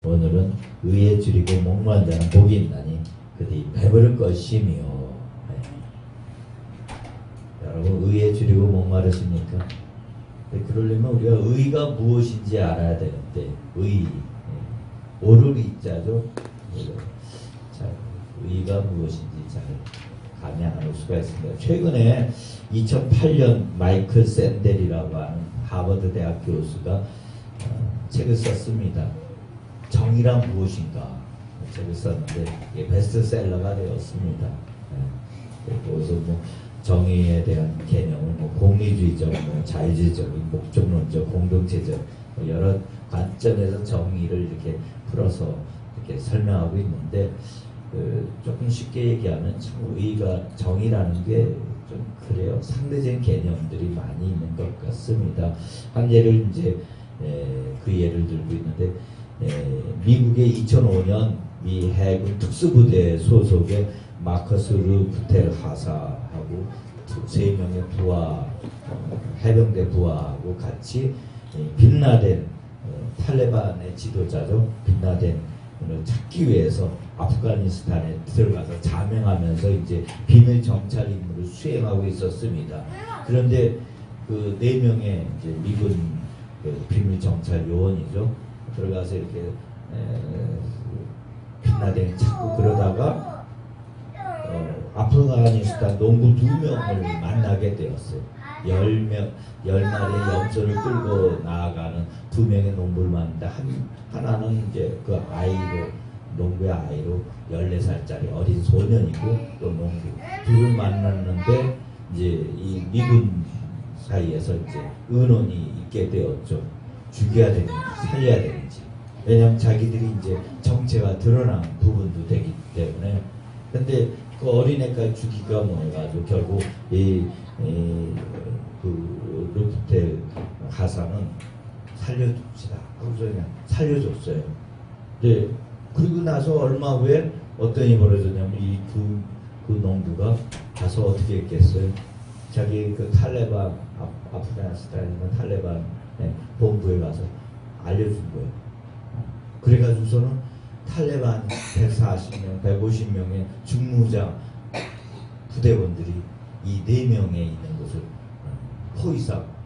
오늘은 의에 줄이고 목마른 자는 복이 있나니 그들이 배부를 것이며. 네. 여러분 의에 줄이고 목마르십니까? 네, 그러려면 우리가 의가 무엇인지 알아야 되는데 의, 네. 오를 이자죠. 자, 의가 무엇인지 잘 감이 안 올 수가 있습니다. 최근에 2008년 마이클 샌델이라고 하는 하버드 대학 교수가 책을 썼습니다. 정의란 무엇인가 책을 썼는데 이게 베스트셀러가 되었습니다. 그래서 뭐 정의에 대한 개념을 뭐 공리주의적, 뭐 자유주의적인, 목적론적, 공동체적 여러 관점에서 정의를 이렇게 풀어서 이렇게 설명하고 있는데 조금 쉽게 얘기하면 참 의가 정의라는 게 좀 그래요. 상대적인 개념들이 많이 있는 것 같습니다. 한 예를 이제 그 예를 들고 있는데 미국의 2005년 미 해군 특수부대 소속의 마커스 루프텔 하사하고 3명의 부하 해병대 부하하고 같이 빈라덴 탈레반의 지도자죠. 빈라덴을 찾기 위해서 아프가니스탄에 들어가서 자명하면서 이제 비밀 정찰 임무를 수행하고 있었습니다. 그런데 그 4명의 이제 미군 비밀 정찰 요원이죠. 들어가서 이렇게 빈라덴을 찾고 그러다가 아프가니스탄 농부 2명을 만나게 되었어요. 10마리의 염소를 끌고 나아가는 2명의 농부를 만났는데 하나는 이제 그 아이로 농부의 아이로 14살짜리 어린 소년이고 또 농부 둘을 만났는데 이제 이 미군 사이에서 이제 의논이 있게 되었죠. 죽여야 되는지 살려야 되는지. 왜냐하면 자기들이 이제 정체가 드러난 부분도 되기 때문에. 근데 그 어린애까지 죽이기가 뭐해가지고 결국 그 루프텔 하사는 살려줍시다 하고 그냥 살려줬어요. 네. 그리고 나서 얼마 후에 어떤 일이 벌어졌냐면 그 농부가 가서 어떻게 했겠어요? 자기 그 탈레반 아프가니스탄에 있는 탈레반 본부에 가서 알려준 거예요. 그래가지고서는 탈레반 140명, 150명의 중무장 부대원들이 이 4명에 있는 곳을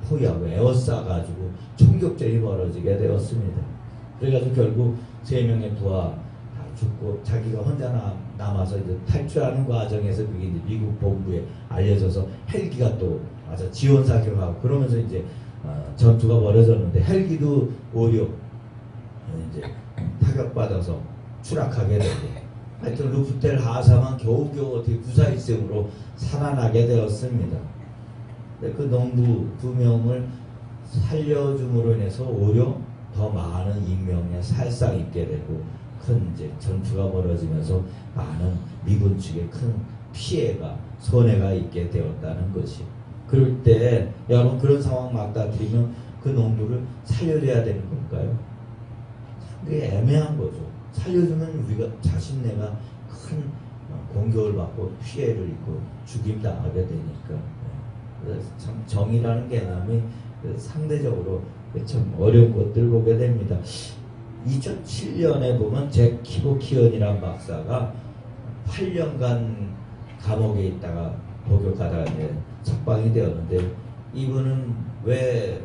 포위하고 에워싸가지고 총격전이 벌어지게 되었습니다. 그래가지고 결국 3명의 부하 다 죽고 자기가 혼자 남아서 이제 탈출하는 과정에서 그게 이제 미국 본부에 알려져서 헬기가 또 와서 지원 사격하고 그러면서 이제 전투가 벌어졌는데 헬기도 오히려 이제 타격받아서 추락하게 되고 하여튼 루프텔 하사만 겨우겨우 어떻게 구사일생으로 살아나게 되었습니다. 그 농부 2명을 살려줌으로 인해서 오히려 더 많은 인명의 살상 있게 되고 큰 이제 전투가 벌어지면서 많은 미군 측에 큰 피해가 손해가 있게 되었다는 것이. 그럴 때 여러분 그런 상황 맞닥뜨리면 그 농부를 살려줘야 되는 건가요? 그게 애매한 거죠. 살려주면 우리가 자신내가 큰 공격을 받고 피해를 입고 죽임당하게 되니까. 그래서 참 정의라는 개념이 상대적으로 참 어려운 것들을 보게 됩니다. 2007년에 보면 잭 키보키언이라는 박사가 8년간 감옥에 있다가 복역하다가 이제 석방이 되었는데 이분은 왜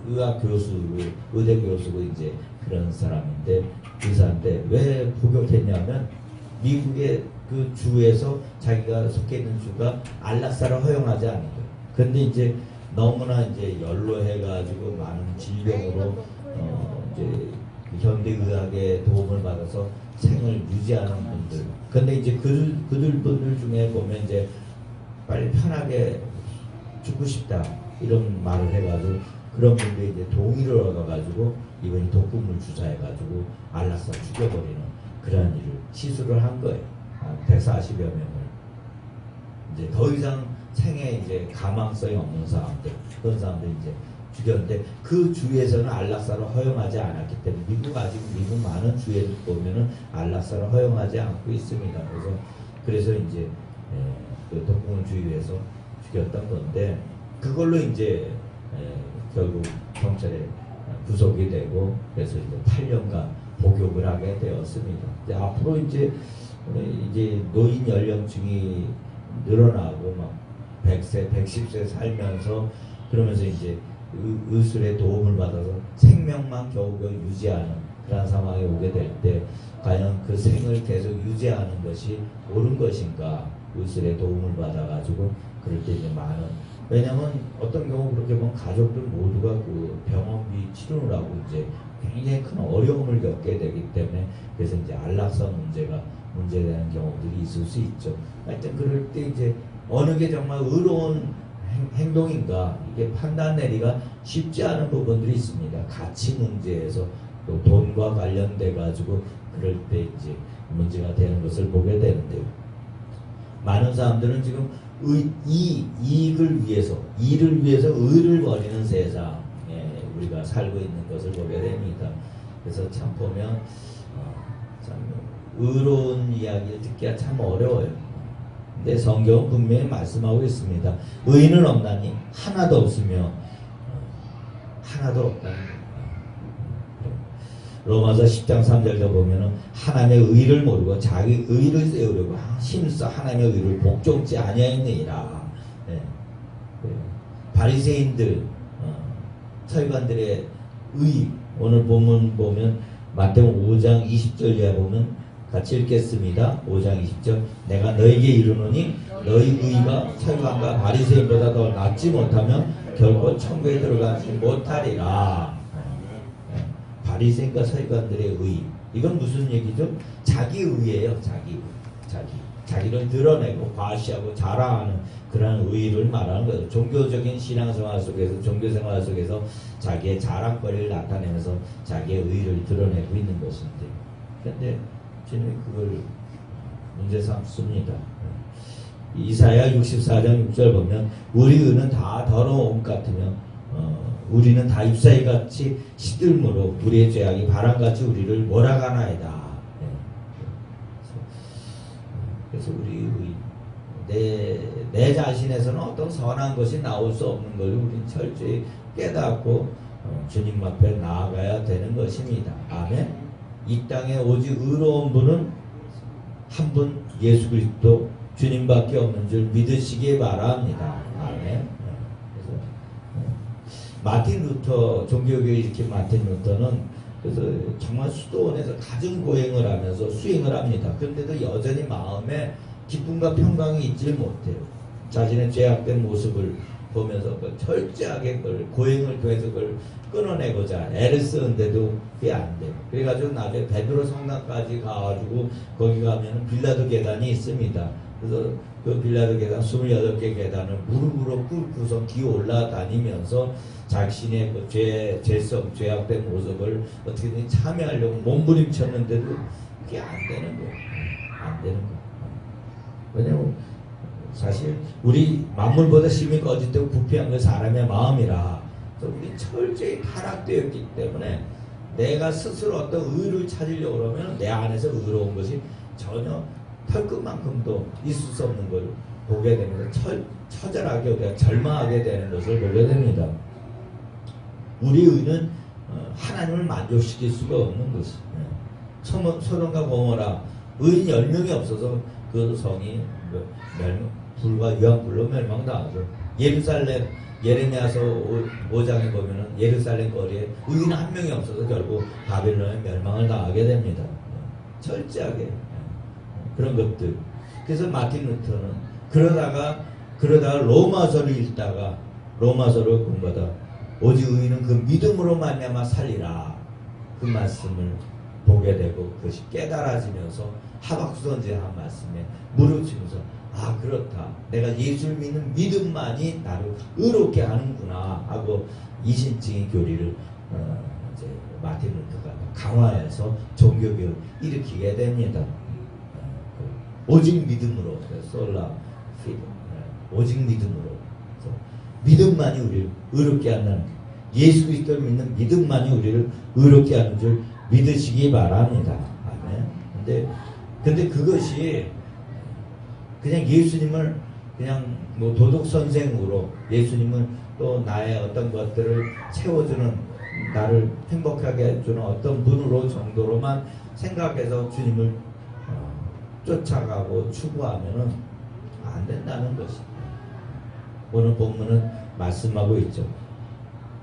의학 교수고 의대 교수고 이제 그런 사람인데 의사인데 왜 복역했냐면 미국의 그 주에서 자기가 속해 있는 주가 안락사를 허용하지 않은 거예요. 근데 이제 너무나 이제 연로해가지고 많은 질병으로 이제 현대의학의 도움을 받아서 생을 유지하는 분들. 근데 이제 분들 중에 보면 이제 빨리 편하게 죽고 싶다 이런 말을 해가지고 그런 분들이 이제 동의를 얻어가지고 이번에 독극물 주사해가지고 안락사 죽여버리는 그런 일을 시술을 한 거예요. 140여 명을 이제 더 이상 생에 이제 가망성이 없는 사람들 그런 사람들 이제 죽였는데 그 주에서는 안락사를 허용하지 않았기 때문에 미국 많은 주에 보면은 안락사를 허용하지 않고 있습니다. 그래서 이제 그 독극물 주의에서 죽였던 건데 그걸로 이제 결국 경찰에 구속이 되고 그래서 이제 8년간 복역을 하게 되었습니다. 앞으로 이제 노인 연령층이 늘어나고 막 100세, 110세 살면서 그러면서 이제 의술의 도움을 받아서 생명만 겨우겨우 유지하는 그런 상황에 오게 될 때 과연 그 생을 계속 유지하는 것이 옳은 것인가, 의술의 도움을 받아가지고 그럴 때 이제 많은, 왜냐면 어떤 경우 그렇게 보면 가족들 모두가 그 병원비 치료라고 이제 굉장히 큰 어려움을 겪게 되기 때문에 그래서 이제 안락사 문제되는 경우들이 있을 수 있죠. 하여튼 그럴 때 이제 어느 게 정말 의로운 행동인가 이게 판단 내리기가 쉽지 않은 부분들이 있습니다. 가치 문제에서 또 돈과 관련돼 가지고 그럴 때 이제 문제가 되는 것을 보게 되는데요. 많은 사람들은 지금 이익을 위해서, 일을 위해서 의를 버리는 세상에 우리가 살고 있는 것을 보게 됩니다. 그래서 참 보면 참 의로운 이야기를 듣기가 참 어려워요. 근데 성경은 분명히 말씀하고 있습니다. 의인은 없나니 하나도 없으며 하나도 없다는 거예요. 로마서 10장 3절에 보면은 하나님의 의를 모르고 자기 의를 세우려고 힘써 하나님의 의를 복종치 아니하였느니라. 네. 바리새인들, 서기관들의 의, 오늘 본문 보면 마태복음 5장 20절 이하 보면 같이 읽겠습니다. 5장 20절. 내가 너에게 이르노니 너희 의가 서기관과 바리새인보다 더 낫지 못하면 결코 천국에 들어가지 못하리라. 바리새인과 서기관들의 의, 이건 무슨 얘기죠? 자기 의예요. 자기를 드러내고 과시하고 자랑하는 그런 의를 말하는 거예요. 종교적인 신앙생활 속에서, 종교생활 속에서 자기의 자랑거리를 나타내면서 자기의 의를 드러내고 있는 것인데, 그런데 저는 그걸 문제 삼습니다. 이사야 64장 6절 보면 우리 의는 다 더러운 옷 같으며 우리는 다 잎사귀 같이 시들므로 우리의 죄악이 바람같이 우리를 몰아가나이다. 그래서 우리 내 자신에서는 어떤 선한 것이 나올 수 없는 것을 우리는 철저히 깨닫고 주님 앞에 나아가야 되는 것입니다. 아멘. 이 땅에 오직 의로운 분은 한 분 예수 그리스도 주님밖에 없는 줄 믿으시기 바랍니다. 아멘. 마틴 루터, 종교교회 일으킨 마틴 루터는 그래서 정말 수도원에서 가정 고행을 하면서 수행을 합니다. 그런데도 여전히 마음에 기쁨과 평강이 있지 못해요. 자신의 죄악된 모습을 보면서 철저하게 그걸 고행을 통해서 그걸 끊어내고자 애를 쓰는데도 그게 안 돼요. 그래가지고 나중에 베드로 성당까지 가가지고 거기 가면 빌라도 계단이 있습니다. 그래서 그 빌라도 계단 28개 계단을 무릎으로 꿇고서 기어 올라다니면서 자신의 그 죄성, 죄악된 모습을 어떻게든 참여하려고 몸부림쳤는데도 그게 안 되는 거예요. 안 되는 거예요. 왜냐면 사실 우리 만물보다 심히 거짓되고 부패한 건 사람의 마음이라 우리 철저히 타락되었기 때문에 내가 스스로 어떤 의를 찾으려고 그러면 내 안에서 의로운 것이 전혀 털끝만큼도 있을 수 없는 걸 보게 되면서 처절하게 우리가 절망하게 되는 것을 보게 됩니다. 우리 의는 하나님을 만족시킬 수가 없는 것이. 소돔과 고모라 의인 10명이 없어서 그 성이 불과 유황불로 멸망당하죠. 예루살렘 예레미야서 5장에 보면은 예루살렘 거리에 의인 한 명이 없어서 결국 바벨론의 멸망을 당하게 됩니다. 철저하게 그런 것들. 그래서 마틴 루터는 그러다가 로마서를 읽다가 로마서를 공부하다 오직 의인은 그 믿음으로 말미암아 살리라 그 말씀을 보게 되고 그것이 깨달아지면서 하박국 선지자 한 말씀에 무릎치면서 아 그렇다 내가 예수를 믿는 믿음만이 나를 의롭게 하는구나 하고 이신증의 교리를 이제 마틴 루터가 강화해서 종교교육을 일으키게 됩니다. 오직 믿음으로 솔라 피드 오직 믿음으로 믿음만이 우리를 의롭게 하는 예수 그리스도를 믿는 믿음만이 우리를 의롭게 하는 줄 믿으시기 바랍니다. 아멘. 근데 그것이 그냥 예수님을 그냥 뭐 도덕 선생으로 예수님은 또 나의 어떤 것들을 채워주는 나를 행복하게 해주는 어떤 분으로 정도로만 생각해서 주님을 쫓아가고 추구하면은 안 된다는 것입니다. 오늘 본문은 말씀하고 있죠.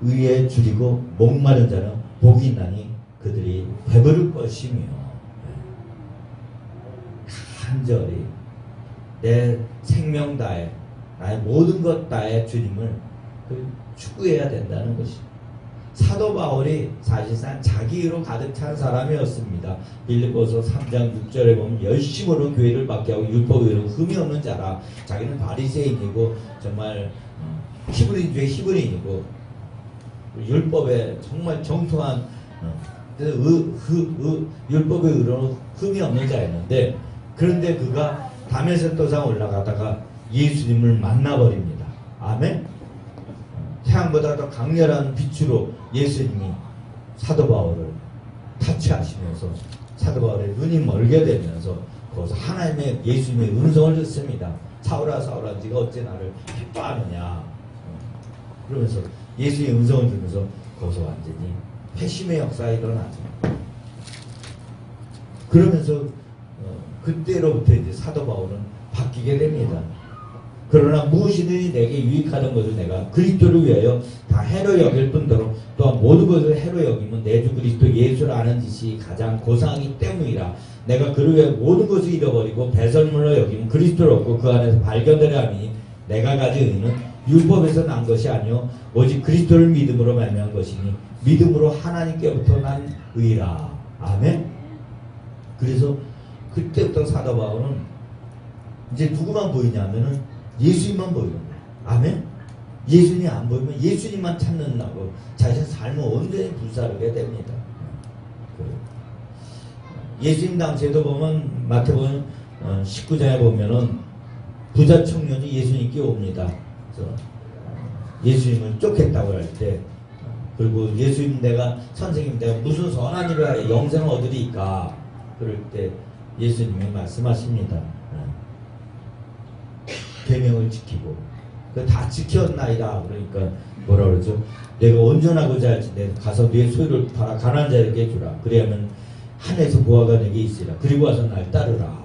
의에 줄이고 목마른 자는 복이 있나니 그들이 배부를 것이며, 간절히 내 생명 다해 나의 모든 것 다해 주님을 추구해야 된다는 것입니다. 사도 바울이 사실상 자기로 가득 찬 사람이었습니다. 빌립보서 3장 6절에 보면 열심으로 교회를 받게 하고 율법의로 흠이 없는 자라. 자기는 바리새인이고 정말 히브리인 중에 히브리인이고 율법에 정말 정통한 율법의 의로는 흠이 없는 자였는데, 그런데 그가 다메섹 도상 올라가다가 예수님을 만나버립니다. 아멘. 태양보다 더 강렬한 빛으로 예수님이 사도 바울을 타치하시면서 사도 바울의 눈이 멀게 되면서 거기서 하나님의 예수님의 음성을 듣습니다. 사울아 사울아 네가 어째 나를 기뻐하느냐. 그러면서 예수님의 음성을 들으면서 거기서 완전히 회심의 역사가 일어나죠. 그러면서 그때로부터 이제 사도 바울은 바뀌게 됩니다. 그러나 무엇이든지 내게 유익하던 것을 내가 그리스도를 위하여 다 해로 여길 뿐더러 또한 모든 것을 해로 여기면 내 주 그리스도 예수를 아는 짓이 가장 고상하기 때문이라. 내가 그를 위해 모든 것을 잃어버리고 배설물로 여기면 그리스도를 얻고 그 안에서 발견되려 하니 내가 가진 의는 율법에서 난 것이 아니요 오직 그리스도를 믿음으로 말미암은 것이니 믿음으로 하나님께부터 난 의라. 아멘. 그래서 그때부터 사도 바울은 이제 누구만 보이냐면은 예수님만 보이는 거예요. 아멘. 예수님이 안 보이면 예수님만 찾는다고 자신 삶을 온전히 불사르게 됩니다. 예수님 당시에도 보면 마태복음 19장에 보면은 부자 청년이 예수님께 옵니다. 그래서 예수님을 쫓겠다고 할 때, 그리고 예수님 내가 선생님 내가 무슨 선한 일을 하여 영생을 얻으리까. 그럴 때 예수님이 말씀하십니다. 계명을 지키고 다 지켰나이다. 그러니까 뭐라 그러죠? 내가 온전하고자 할지 내가 가서 네 소유를 팔아 가난한 자에게 주라. 그래야면 하늘에서 보아가 내게 있으리라. 그리고 와서 날 따르라.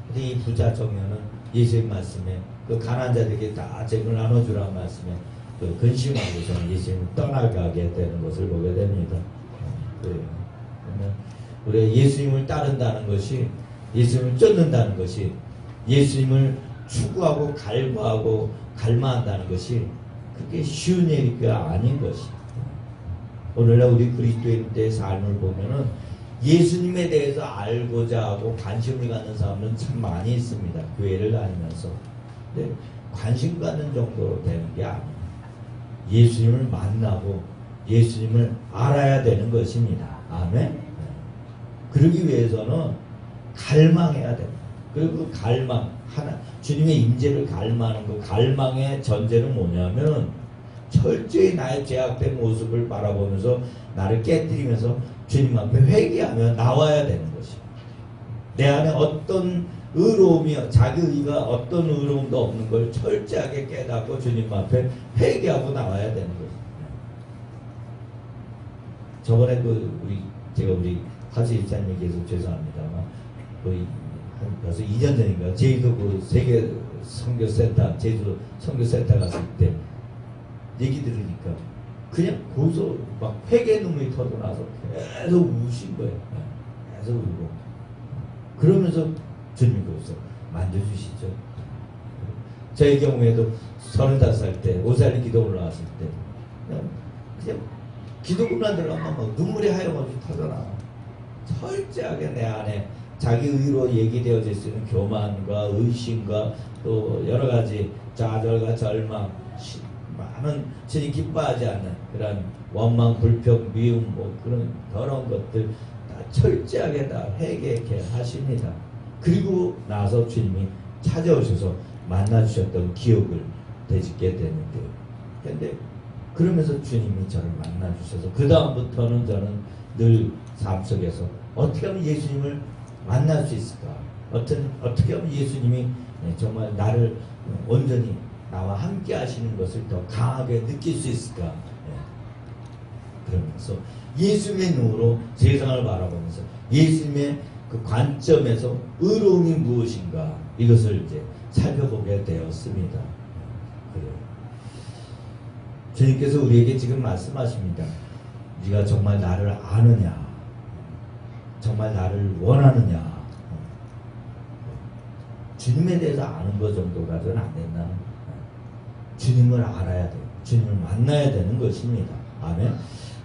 근데 이 부자 청년은 예수의 말씀에 그 가난한 자들에게 다 재물 나눠주라 말씀에 그 근심하고서 예수님을 떠나가게 되는 것을 보게 됩니다. 그러면 우리 예수님을 따른다는 것이, 예수님을 쫓는다는 것이, 예수님을 추구하고 갈구하고 갈망한다는 것이 그게 쉬운 얘기가 아닌 것입니다. 오늘날 우리 그리스도인들의 삶을 보면은 예수님에 대해서 알고자 하고 관심을 갖는 사람은 참 많이 있습니다. 교회를 다니면서. 근데 관심 갖는 정도로 되는 게 아니에요. 예수님을 만나고 예수님을 알아야 되는 것입니다. 아멘. 그러기 위해서는 갈망해야 됩니다. 그리고 그 갈망, 주님의 임재를 갈망하는 그 갈망의 전제는 뭐냐면 철저히 나의 죄악된 모습을 바라보면서 나를 깨뜨리면서 주님 앞에 회개하며 나와야 되는 것입니다. 내 안에 어떤 의로움이, 자기 의가 어떤 의로움도 없는 걸 철저하게 깨닫고 주님 앞에 회개하고 나와야 되는 것입니다. 저번에 제가 우리 하수 일사님께서 죄송합니다만 거의 벌써 2년 전인가 제주도 그 세계 선교센터, 제주 선교센터 갔을 때 얘기 들으니까 그냥 거기서 막 회개 눈물이 터져나서 계속 우신 거예요. 계속 울고. 그러면서 주님이 거기서 만져주시죠. 저의 경우에도 35살 때 오살리 기도 올라왔을 때 그냥 기도문만 들어가면 막 눈물이 하염없이 터져나와. 철저하게 내 안에 자기 의로 얘기되어질 수 있는 교만과 의심과 또 여러 가지 좌절과 절망, 많은 주님 기뻐하지 않는 그런 원망, 불평, 미움, 뭐 그런 더러운 것들 다 철저하게 다 회개케 하십니다. 그리고 나서 주님이 찾아오셔서 만나주셨던 기억을 되짚게 되는데요. 그런데 그러면서 주님이 저를 만나주셔서 그 다음부터는 저는 늘 삶 속에서 어떻게 하면 예수님을 만날 수 있을까? 어떻게 하면 예수님이 정말 나를 온전히 나와 함께 하시는 것을 더 강하게 느낄 수 있을까? 그러면서 예수님의 눈으로 세상을 바라보면서 예수님의 그 관점에서 의로움이 무엇인가 이것을 이제 살펴보게 되었습니다. 그래요. 주님께서 우리에게 지금 말씀하십니다. 네가 정말 나를 아느냐? 정말 나를 원하느냐? 주님에 대해서 아는 것 정도가는 안 된다. 주님을 알아야 돼요. 주님을 만나야 되는 것입니다. 아멘.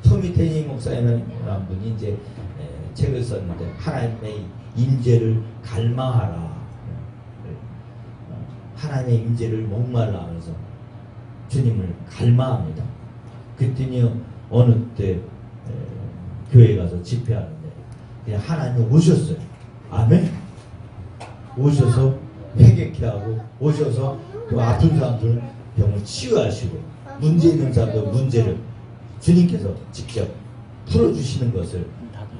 토미 테니 목사님이라는 분이 이제 책을 썼는데 하나님의 임재를 갈망하라. 하나님의 임재를 목말라 하면서 주님을 갈망합니다. 그랬더니 어느 때 교회 가서 집회하는데 그냥 하나님 오셨어요. 아멘. 오셔서 회개케 하고 오셔서 또 아픈 사람들 병을 치유하시고 문제 있는 사람들 문제를 주님께서 직접 풀어주시는 것을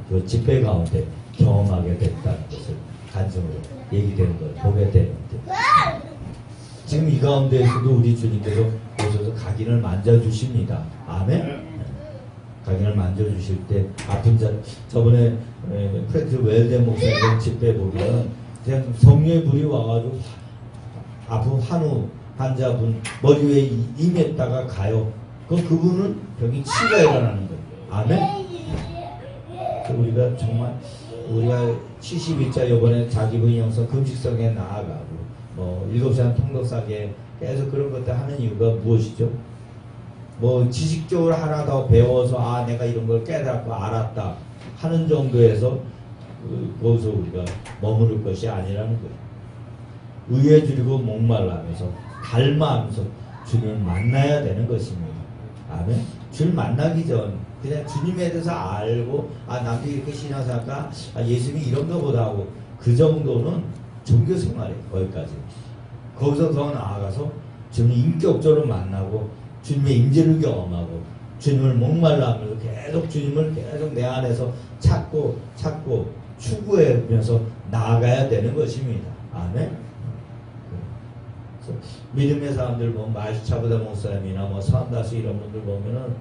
그 집회 가운데 경험하게 됐다는 것을 간증으로 얘기되는 걸 보게 되는데 지금 이 가운데에서도 우리 주님께서 오셔서 각인을 만져주십니다. 아멘. 각인을 만져주실 때 아픈 자 저번에 프랭크 웰덴 목사님 집회 보면 그냥 성령의 불이 와가지고 아픈 한우 환자분 머리 위에 임했다가 가요. 그분은 병이 치유가 일어나는 거예요. 아멘. 우리가 정말 우리가 72자 요번에 자기분 영성 금식성에 나아가고 뭐 7시간 통독사계 계속 그런 것들 하는 이유가 무엇이죠? 뭐 지식적으로 하나 더 배워서 아 내가 이런 걸 깨닫고 알았다 하는 정도에서 거기서 우리가 머무를 것이 아니라는 거예요. 의에 줄이고 목말라하면서 갈망하면서 주님을 만나야 되는 것입니다. 아멘. 주를 만나기 전 그냥 주님에 대해서 알고 아 남들이 이렇게 신앙생활까 아 예수님이 이런가 보다 하고 그 정도는 종교생활이에요. 거기까지. 거기서 더 나아가서 주님 인격적으로 만나고 주님의 임재를 경험하고 주님을 목말라 하면서 계속 주님을 계속 내 안에서 찾고 추구하면서 나아가야 되는 것입니다. 아멘. 믿음의 사람들 보면 마시차보다 목사님이나 뭐 서한다수 이런 분들 보면은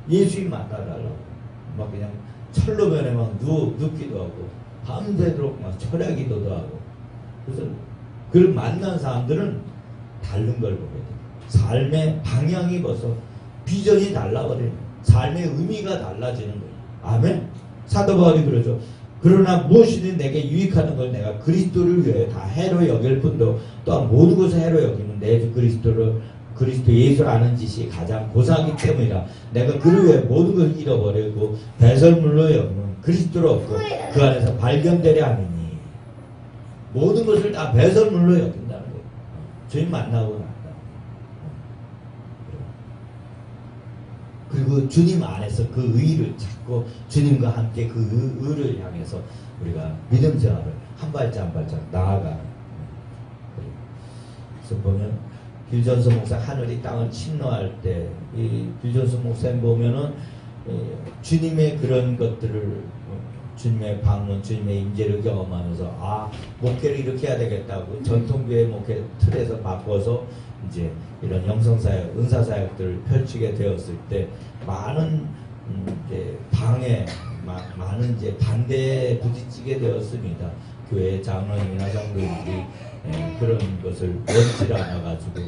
예수님 만나달라고 막 그냥 철로변에 막 눕기도 하고 밤새도록 막 철야기도도 하고 그래서 그를 만난 사람들은 다른 걸 보게 돼요. 삶의 방향이 벌써 비전이 달라버려요. 삶의 의미가 달라지는 거예요. 아멘. 사도 바울이 그러죠. 그러나 무엇이든 내게 유익하는 걸 내가 그리스도를 위해 다 해로 여길 뿐도 또한 모든 것을 해로 여기는 내 주 그리스도 예수를 아는 짓이 가장 고사하기 때문이라 내가 그를 위해 모든 것을 잃어버리고 배설물로 여기는 그리스도를 얻고 그 안에서 발견되려 하느니 모든 것을 다 배설물로 여긴다는 거예요. 주님 만나고 난다. 그리고 주님 안에서 그 의를 찾고 주님과 함께 그 의를 향해서 우리가 믿음 생활을 한 발짝 한 발짝 나아가는. 그래서 보면 뷰전서 목사 하늘이 땅을 침노할 때 이 뷰전서 목사님 보면은 주님의 그런 것들을 주님의 방문, 주님의 임재를 경험하면서 아 목회를 이렇게 해야 되겠다고 전통교회 목회 틀에서 바꿔서 이제 이런 영성사역, 은사사역들을 펼치게 되었을 때 많은 이제 방해, 많은 이제 반대에 부딪히게 되었습니다. 교회 장로님이나 성도님들이 그런 것을 원치 않아가지고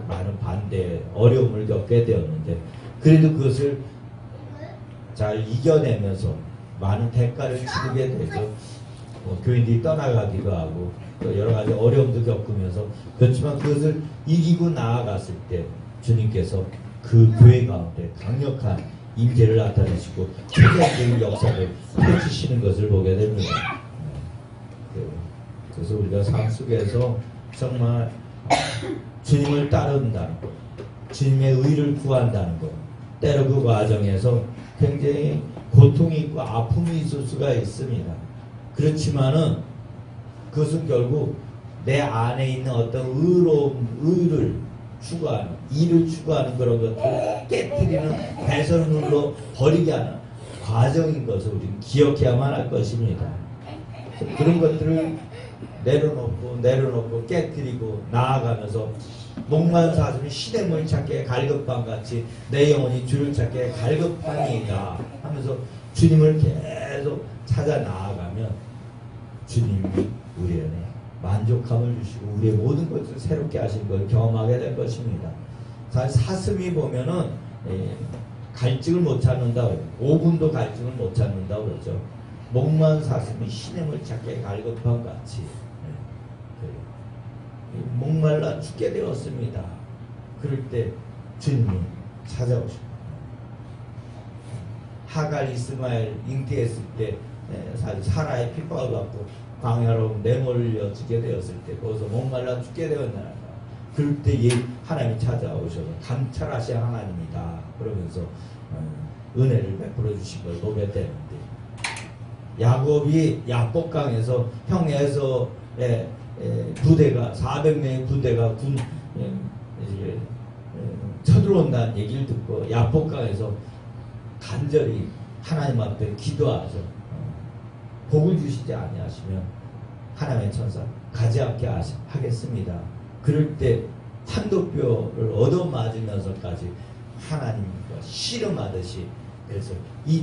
많은 반대, 어려움을 겪게 되었는데 그래도 그것을 잘 이겨내면서 많은 대가를 치르게 되죠. 교인들이 떠나가기도 하고 또 여러 가지 어려움도 겪으면서 그렇지만 그것을 이기고 나아갔을 때 주님께서 그 교회 가운데 강력한 임재를 나타내시고 초자적인 역사를 펼치시는 것을 보게 됩니다. 그래서 우리가 삶 속에서 정말 주님을 따른다는 것, 주님의 의를 구한다는 것, 때로 그 과정에서 굉장히 고통이 있고 아픔이 있을 수가 있습니다. 그렇지만은 그것은 결국 내 안에 있는 어떤 의를 추구하는, 일을 추구하는 그런 것들을 깨뜨리는 배설물로 버리게 하는 과정인 것을 우리는 기억해야만 할 것입니다. 그런 것들을 내려놓고 깨뜨리고 나아가면서 목마른 사슴이 시냇물 찾기에 갈급함같이 내 영혼이 주를 찾기에 갈급함이다 하면서 주님을 계속 찾아 나아가면 주님이 우리 안에 만족함을 주시고 우리의 모든 것을 새롭게 하신 걸 경험하게 될 것입니다. 사슴이 보면은 갈증을 못 찾는다, 5분도 갈증을 못 찾는다 그러죠. 목마른 사슴이 시냇물 찾기에 갈급함 같이 목말라 죽게 되었습니다. 그럴 때 주님이 찾아오십니다. 하갈 이스마엘 잉태했을 때 사라의 핍박을 받고 광야로 내몰려 죽게 되었을 때 거기서 목말라 죽게 되었나요? 그럴 때 하나님이 찾아오셔서 감찰하신 하나님이다 그러면서 은혜를 베풀어 주신 걸 보게 되는데, 야곱이 야복강에서 형 에서의 부대가 400명의 부대가 쳐들어온다는 얘기를 듣고 야복강에서 간절히 하나님 앞에 기도하죠. 복을 주시지 아니하시면 하나님의 천사 가지 않게 하겠습니다. 그럴 때 환도뼈를 얻어맞으면서까지 하나님과 씨름하듯이, 그래서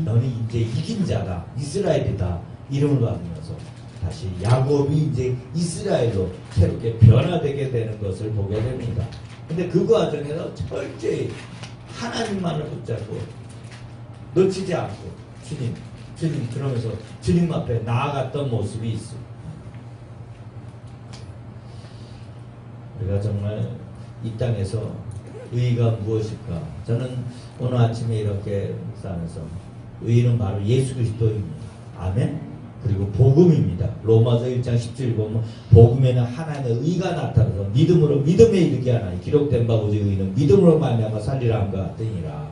너는 이제 이긴 자다, 이스라엘이다 이름을 받으면서 다시 야곱이 이제 이스라엘로 새롭게 변화되게 되는 것을 보게 됩니다. 근데 그 과정에서 철저히 하나님만을 붙잡고 놓치지 않고 주님 그러면서 주님 앞에 나아갔던 모습이 있습니다. 우리가 정말 이 땅에서 의의가 무엇일까? 저는 오늘 아침에 이렇게 묵상하면서 의의는 바로 예수 그리스도입니다. 아멘. 그리고 복음입니다. 로마서 1장 17절 보면 복음에는 하나님의 의가 나타나서 믿음으로 믿음에 이르게 하나니 기록된 바 오직 의는 믿음으로 말미암아 살리라 함과 같으니라.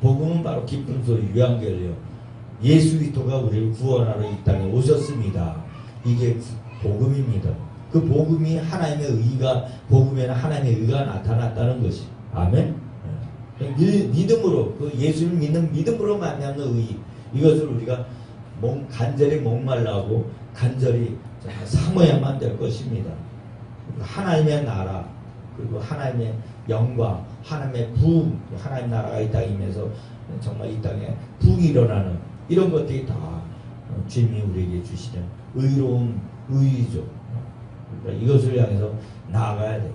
복음은 바로 기쁜 소리 유한결이요. 예수 그리스도가 우리를 구원하러 이 땅에 오셨습니다. 이게 복음입니다. 그 복음이 하나님의 의가, 복음에는 하나님의 의가 나타났다는 것이. 아멘. 믿음으로, 그 예수를 믿는 믿음으로 말미암는 의, 이것을 우리가 간절히 목말라고 간절히 사모야만 될 것입니다. 하나님의 나라, 그리고 하나님의 영광, 하나님의 부흥, 하나님 나라가 이 땅에 임해서 정말 이 땅에 부흥이 일어나는 이런 것들이 다 주님이 우리에게 주시는 의로운 의죠. 그러니까 이것을 향해서 나아가야 돼요.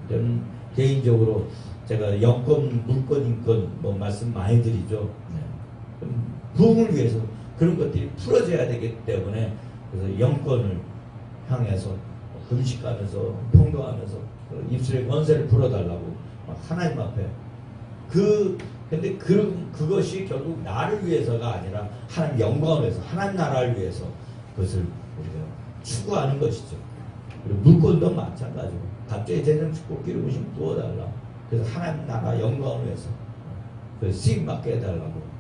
저는 개인적으로 제가 영권, 물권, 인권 말씀 많이 드리죠. 부흥을 위해서 그런 것들이 풀어져야 되기 때문에, 그래서 영권을 향해서 금식하면서 통도하면서 입술의 권세를 풀어달라고 하나님 앞에 근데 그것이 결국 나를 위해서가 아니라 하나님 영광을 위해서, 하나님 나라를 위해서 그것을 우리가 추구하는 것이죠. 그리고 물권도 마찬가지고 갑자기 재정 축복 기름부심 부어달라. 그래서 하나님 나라 영광을 위해서 쓰임 받게 해달라고.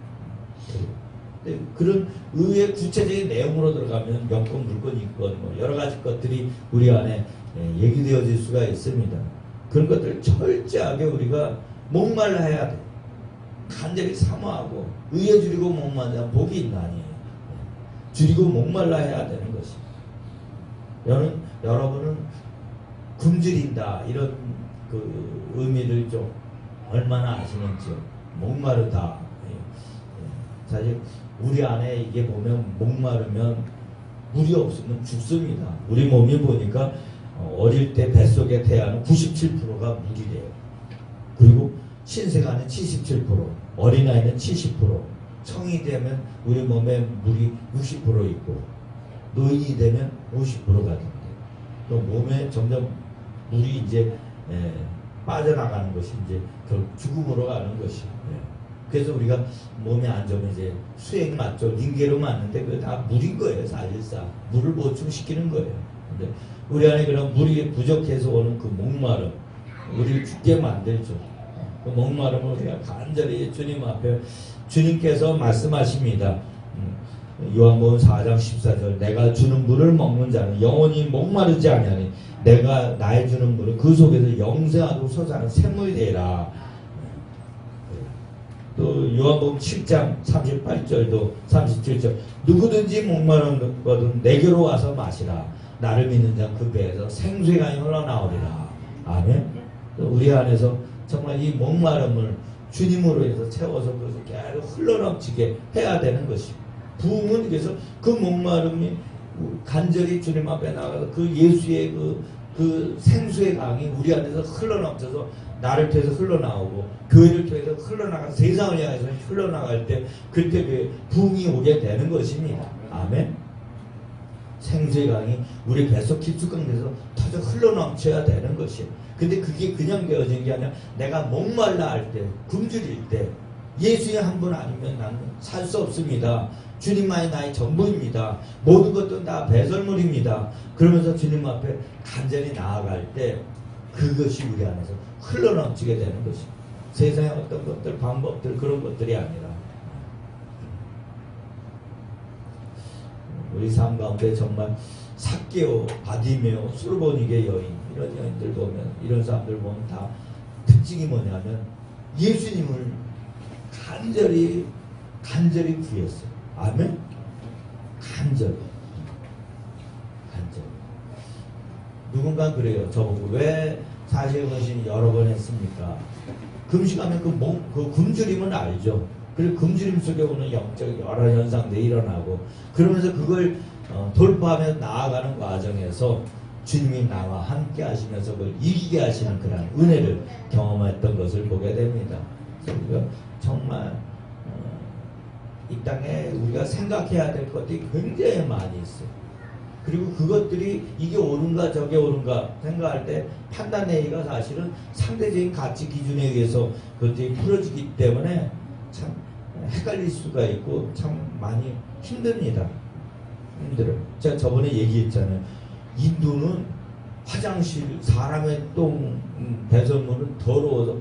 그런 의의 구체적인 내용으로 들어가면 영권, 물권, 인권 여러 가지 것들이 우리 안에 얘기되어질 수가 있습니다. 그런 것들을 철저하게 우리가 목말라 해야 돼. 간절히 사모하고 의에 줄이고 목말라 복이 있나니 줄이고 목말라 해야 되는 것입니다. 여러분은 굶주린다 이런 그 의미를 좀 얼마나 아시는지요. 목마르다. 사실 우리 안에 이게 보면 목마르면 물이 없으면 죽습니다. 우리 몸이 보니까 어릴 때 뱃속의 태아는 97%가 물이래요. 그리고 신생아는 77%, 어린아이는 70%, 성이 되면 우리 몸에 물이 60% 있고 노인이 되면 50%가 된대요. 또 몸에 점점 물이 이제 빠져나가는 것이 이제 결국 죽음으로 가는 것이. 그래서 우리가 몸에 안 좋으면 이제 수액 맞죠. 링게로 맞는데 그게 다 물인 거예요. 사실상 물을 보충시키는 거예요. 근데 우리 안에 그런 물이 부족해서 오는 그 목마름, 우리를 죽게 만들죠. 그 목마름을 우리가 간절히 주님 앞에, 주님께서 말씀하십니다. 요한복음 4장 14절 내가 주는 물을 먹는 자는 영원히 목마르지 아니하니 내가 나의 주는 물은 그 속에서 영생하고 솟아나는 샘물이 되라. 또 요한복음 7장 38절도 37절 누구든지 목마른 것은 내게로 와서 마시라. 나를 믿는 자 그 배에서 생수의 강이 흘러나오리라. 아멘. 우리 안에서 정말 이 목마름을 주님으로 해서 채워서 그것을 계속 흘러넘치게 해야 되는 것이고, 부흥은 그래서 그 목마름이 간절히 주님 앞에 나가서 그 예수의 그 생수의 강이 우리 안에서 흘러넘쳐서 나를 통해서 흘러나오고 교회를 통해서 흘러나가 세상을 향해서 흘러나갈 때 그때 그 부흥이 오게 되는 것입니다. 아멘. 생수의 강이 우리 뱃속 깊숙한데서 터져 흘러넘쳐야 되는 것이에요. 근데 그게 그냥 되어진 게 아니라 내가 목말라 할 때, 굶주릴 때 예수의 한 분 아니면 나는 살 수 없습니다. 주님만이 나의 전부입니다. 모든 것도 다 배설물입니다. 그러면서 주님 앞에 간절히 나아갈 때 그것이 우리 안에서 흘러넘치게 되는 것입니다. 세상의 어떤 것들, 방법들 그런 것들이 아니라 우리 삶 가운데 정말 삭개오, 바디메오, 수르보니게 여인 이런 여인들 보면, 이런 사람들 보면 다 특징이 뭐냐면 예수님을 간절히 구했어요. 아멘? 간절히. 누군가 그래요. 저보고 왜 40일 금식 여러 번 했습니까? 금식하면 그 굶주림은 알죠. 그리고 굶주림 속에 오는 영적 여러 현상들이 일어나고, 그러면서 그걸 돌파하며 나아가는 과정에서 주님이 나와 함께 하시면서 그걸 이기게 하시는 그런 은혜를 경험했던 것을 보게 됩니다. 그래서 우리가 정말 이 땅에 우리가 생각해야 될 것들이 굉장히 많이 있어요. 그리고 그것들이 이게 옳은가 저게 옳은가 생각할 때 판단내기가 사실은 상대적인 가치 기준에 의해서 그것들이 풀어지기 때문에 참 헷갈릴 수가 있고 참 많이 힘듭니다. 힘들어요. 제가 저번에 얘기했잖아요. 인도는 화장실 사람의 똥 배설물은 더러워서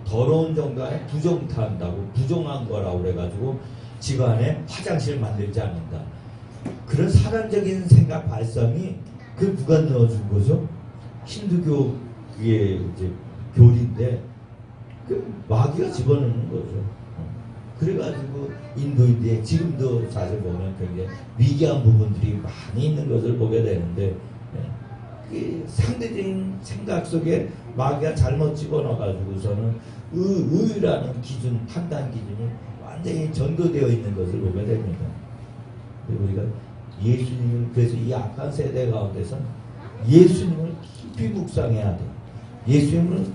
더러운 정도 아니라 부정탄다고, 부정한 거라고 그래가지고 집안에 화장실 만들지 않는다. 그런 사람적인 생각 발상이 그 누가 넣어준 거죠? 힌두교의 이제 교리인데 그 마귀가 집어넣는 거죠. 그래가지고 인도인데 지금도 사실 보면 굉장히 미개한 부분들이 많이 있는 것을 보게 되는데, 그 상대적인 생각 속에 마귀가 잘못 집어넣어가지고서는 의라는 기준, 판단 기준이 완전히 전도되어 있는 것을 보게 됩니다. 그리고 우리가 예수님을, 그래서 이 악한 세대 가운데서 예수님을 깊이 묵상해야 돼. 예수님을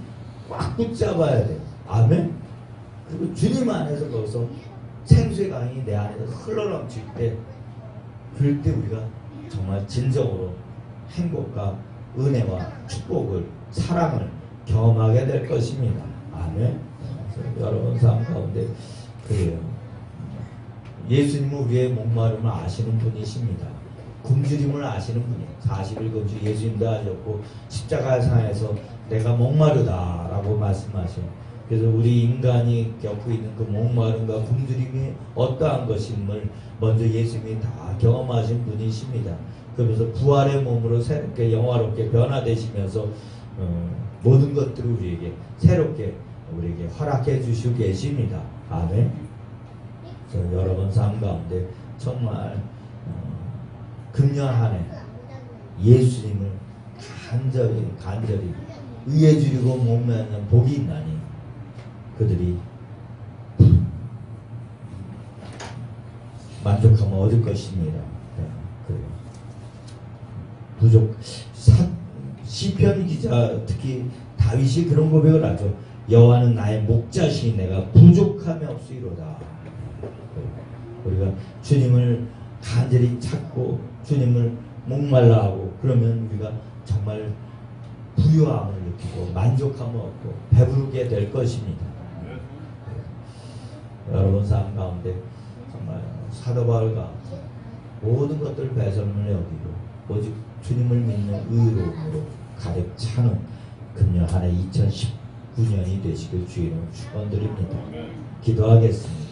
꽉 붙잡아야 돼. 아멘. 그리고 주님 안에서 거기서 생수의 강이 내 안에서 흘러넘칠 때, 그럴 때 우리가 정말 진정으로 행복과 은혜와 축복을, 사랑을 경험하게 될 것입니다. 아멘. 여러분 삶 가운데 그래요. 예수님은 우리의 목마름을 아시는 분이십니다. 굶주림을 아시는 분이에요. 40일 금식 예수님도 하셨고 십자가상에서 내가 목마르다라고 말씀하셔요. 그래서 우리 인간이 겪고 있는 그 목마름과 굶주림이 어떠한 것임을 먼저 예수님이 다 경험하신 분이십니다. 그러면서 부활의 몸으로 새롭게 영화롭게 변화되시면서 모든 것들을 우리에게 새롭게 우리에게 허락해 주시고 계십니다. 아멘. 그래서 여러분 삶 가운데 정말 금년 한 해 예수님을 간절히 의에 주리고 목매는 복이 있나니 그들이 만족하면 얻을 것입니다. 네, 그래요. 시편 기자 특히 다윗이 그런 고백을 하죠. 여호와는 나의 목자시니 내가 부족함이 없으리로다. 우리가 주님을 간절히 찾고 주님을 목말라 하고 그러면 우리가 정말 부유함을 느끼고 만족함을 얻고 배부르게 될 것입니다. 여러분 삶 가운데 정말 사도 바울과 모든 것들을 배설물에 여기고 오직 주님을 믿는 의로움으로 가득 차는 금년 한 해 2019년이 되시길 주의로 축원드립니다. 기도하겠습니다.